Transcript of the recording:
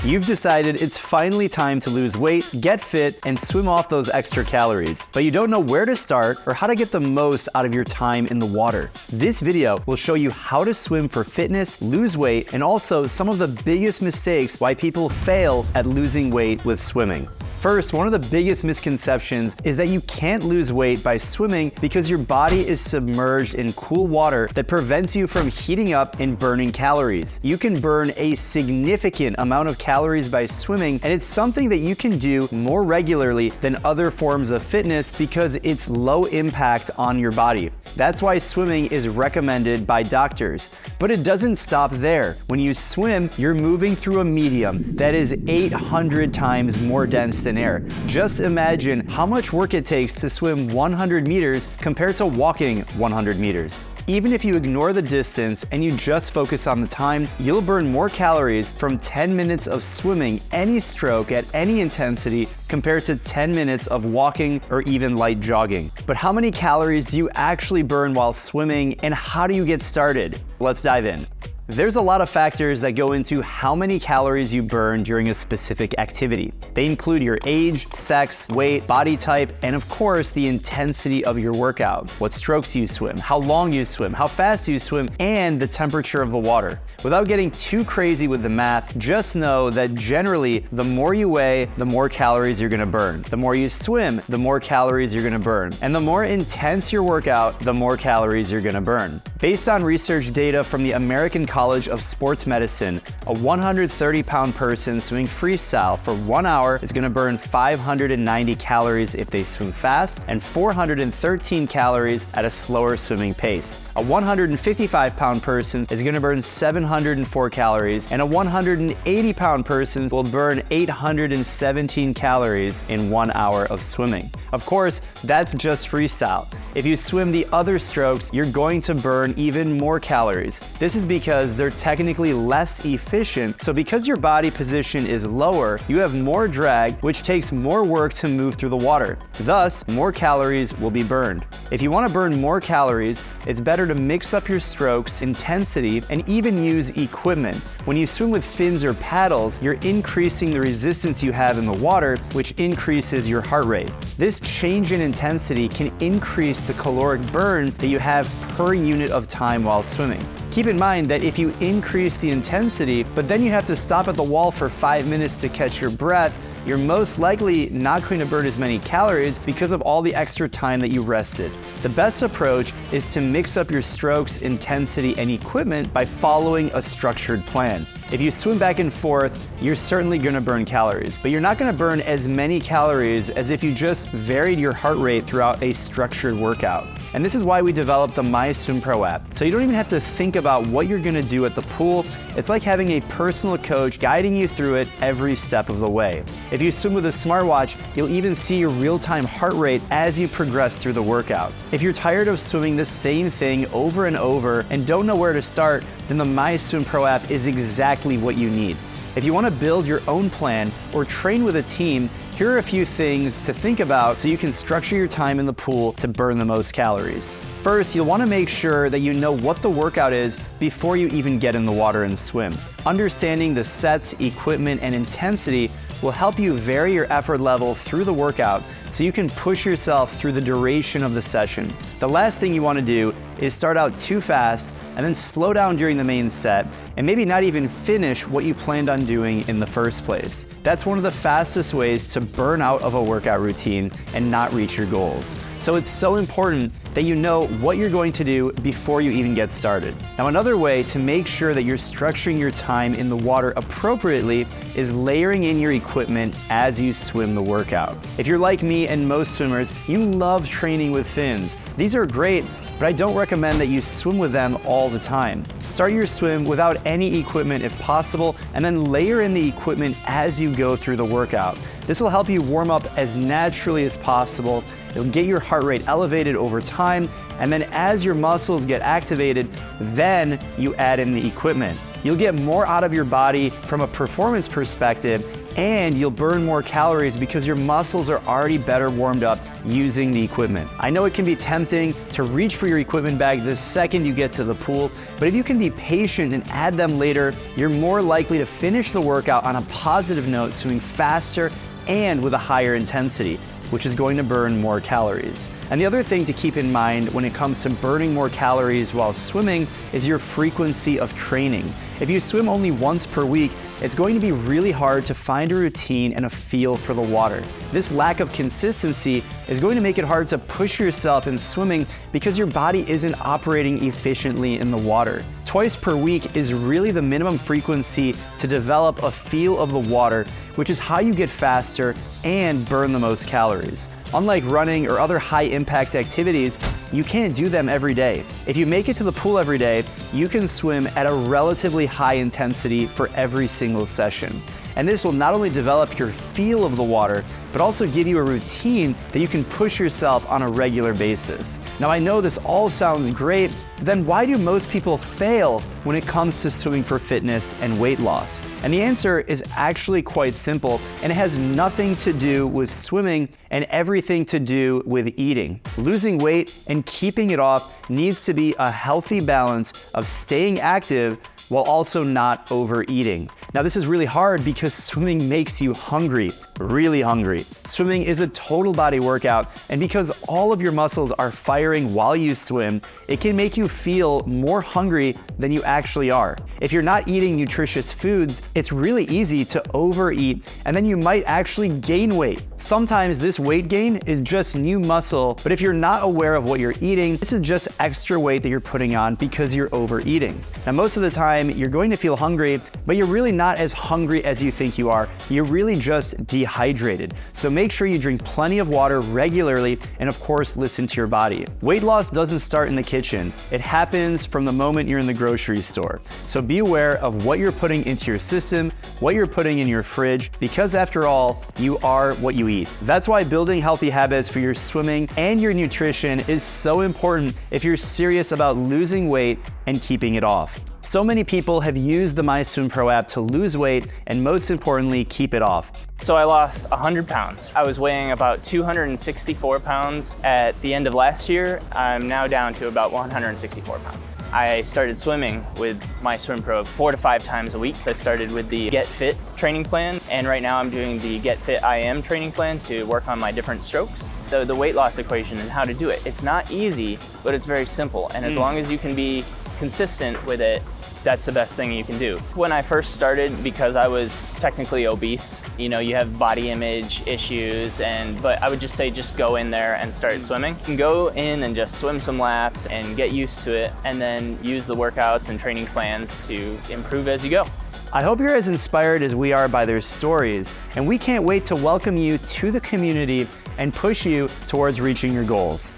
You've decided it's finally time to lose weight, get fit, and swim off those extra calories, but you don't know where to start or how to get the most out of your time in the water. This video will show you how to swim for fitness, lose weight, and also some of the biggest mistakes why people fail at losing weight with swimming. First, one of the biggest misconceptions is that you can't lose weight by swimming because your body is submerged in cool water that prevents you from heating up and burning calories. You can burn a significant amount of calories by swimming, and it's something that you can do more regularly than other forms of fitness because it's low impact on your body. That's why swimming is recommended by doctors. But it doesn't stop there. When you swim, you're moving through a medium that is 800 times more dense than air. Just imagine how much work it takes to swim 100 meters compared to walking 100 meters. Even if you ignore the distance and you just focus on the time, you'll burn more calories from 10 minutes of swimming any stroke at any intensity compared to 10 minutes of walking or even light jogging. But how many calories do you actually burn while swimming, and how do you get started? Let's dive in. There's a lot of factors that go into how many calories you burn during a specific activity. They include your age, sex, weight, body type, and of course, the intensity of your workout, what strokes you swim, how long you swim, how fast you swim, and the temperature of the water. Without getting too crazy with the math, just know that generally, the more you weigh, the more calories you're gonna burn. The more you swim, the more calories you're gonna burn. And the more intense your workout, the more calories you're gonna burn. Based on research data from the American College of Sports Medicine, a 130-pound person swimming freestyle for 1 hour is going to burn 590 calories if they swim fast and 413 calories at a slower swimming pace. A 155-pound person is going to burn 704 calories, and a 180-pound person will burn 817 calories in 1 hour of swimming. Of course, that's just freestyle. If you swim the other strokes, you're going to burn even more calories. This is because they're technically less efficient, so because your body position is lower, you have more drag, which takes more work to move through the water. Thus, more calories will be burned. If you want to burn more calories, it's better to mix up your strokes, intensity, and even use equipment. When you swim with fins or paddles, you're increasing the resistance you have in the water, which increases your heart rate. This change in intensity can increase the caloric burn that you have per unit of time while swimming. Keep in mind that if you increase the intensity, but then you have to stop at the wall for 5 minutes to catch your breath, you're most likely not going to burn as many calories because of all the extra time that you rested. The best approach is to mix up your strokes, intensity, and equipment by following a structured plan. If you swim back and forth, you're certainly going to burn calories, but you're not going to burn as many calories as if you just varied your heart rate throughout a structured workout. And this is why we developed the MySwimPro app. So you don't even have to think about what you're going to do at the pool. It's like having a personal coach guiding you through it every step of the way. If you swim with a smartwatch, you'll even see your real-time heart rate as you progress through the workout. If you're tired of swimming the same thing over and over and don't know where to start, then the MySwimPro app is exactly what you need. If you want to build your own plan or train with a team, here are a few things to think about so you can structure your time in the pool to burn the most calories. First, you'll want to make sure that you know what the workout is before you even get in the water and swim. Understanding the sets, equipment, and intensity will help you vary your effort level through the workout so you can push yourself through the duration of the session. The last thing you want to do is start out too fast and then slow down during the main set and maybe not even finish what you planned on doing in the first place. That's one of the fastest ways to burn out of a workout routine and not reach your goals. So it's so important that you know what you're going to do before you even get started. Now, another way to make sure that you're structuring your time in the water appropriately is layering in your equipment as you swim the workout. If you're like me and most swimmers, you love training with fins. These are great, but I don't recommend that you swim with them all the time. Start your swim without any equipment if possible, and then layer in the equipment as you go through the workout. This will help you warm up as naturally as possible. It'll get your heart rate elevated over time, and then as your muscles get activated, then you add in the equipment. You'll get more out of your body from a performance perspective, and you'll burn more calories because your muscles are already better warmed up using the equipment. I know it can be tempting to reach for your equipment bag the second you get to the pool, but if you can be patient and add them later, you're more likely to finish the workout on a positive note, swimming faster and with a higher intensity, which is going to burn more calories. And the other thing to keep in mind when it comes to burning more calories while swimming is your frequency of training. If you swim only once per week, it's going to be really hard to find a routine and a feel for the water. This lack of consistency is going to make it hard to push yourself in swimming because your body isn't operating efficiently in the water. Twice per week is really the minimum frequency to develop a feel of the water, which is how you get faster and burn the most calories. Unlike running or other high-impact activities, you can't do them every day. If you make it to the pool every day, you can swim at a relatively high intensity for every single session. And this will not only develop your feel of the water, but also give you a routine that you can push yourself on a regular basis. Now, I know this all sounds great, but then why do most people fail when it comes to swimming for fitness and weight loss? And the answer is actually quite simple, and it has nothing to do with swimming and everything to do with eating. Losing weight and keeping it off needs to be a healthy balance of staying active while also not overeating. Now, this is really hard because swimming makes you hungry, really hungry. Swimming is a total body workout, and because all of your muscles are firing while you swim, it can make you feel more hungry than you actually are. If you're not eating nutritious foods, it's really easy to overeat, and then you might actually gain weight. Sometimes this weight gain is just new muscle, but if you're not aware of what you're eating, this is just extra weight that you're putting on because you're overeating. Now, most of the time, you're going to feel hungry, but you're really not as hungry as you think you are. You're really just dehydrated. So make sure you drink plenty of water regularly, and of course, listen to your body. Weight loss doesn't start in the kitchen. It happens from the moment you're in the grocery store. So be aware of what you're putting into your system, what you're putting in your fridge, because after all, you are what you eat. That's why building healthy habits for your swimming and your nutrition is so important if you're serious about losing weight and keeping it off. So many people have used the MySwimPro app to lose weight and, most importantly, keep it off. So I lost 100 pounds. I was weighing about 264 pounds at the end of last year. I'm now down to about 164 pounds. I started swimming with MySwimPro 4 to 5 times a week. I started with the Get Fit training plan, and right now I'm doing the Get Fit IM training plan to work on my different strokes. The weight loss equation and how to do it. It's not easy, but it's very simple, and as long as you can be consistent with it, that's the best thing you can do. When I first started, because I was technically obese, you know, you have body image issues, but I would just say just go in there and start swimming. You can go in and just swim some laps and get used to it, and then use the workouts and training plans to improve as you go. I hope you're as inspired as we are by their stories, and we can't wait to welcome you to the community and push you towards reaching your goals.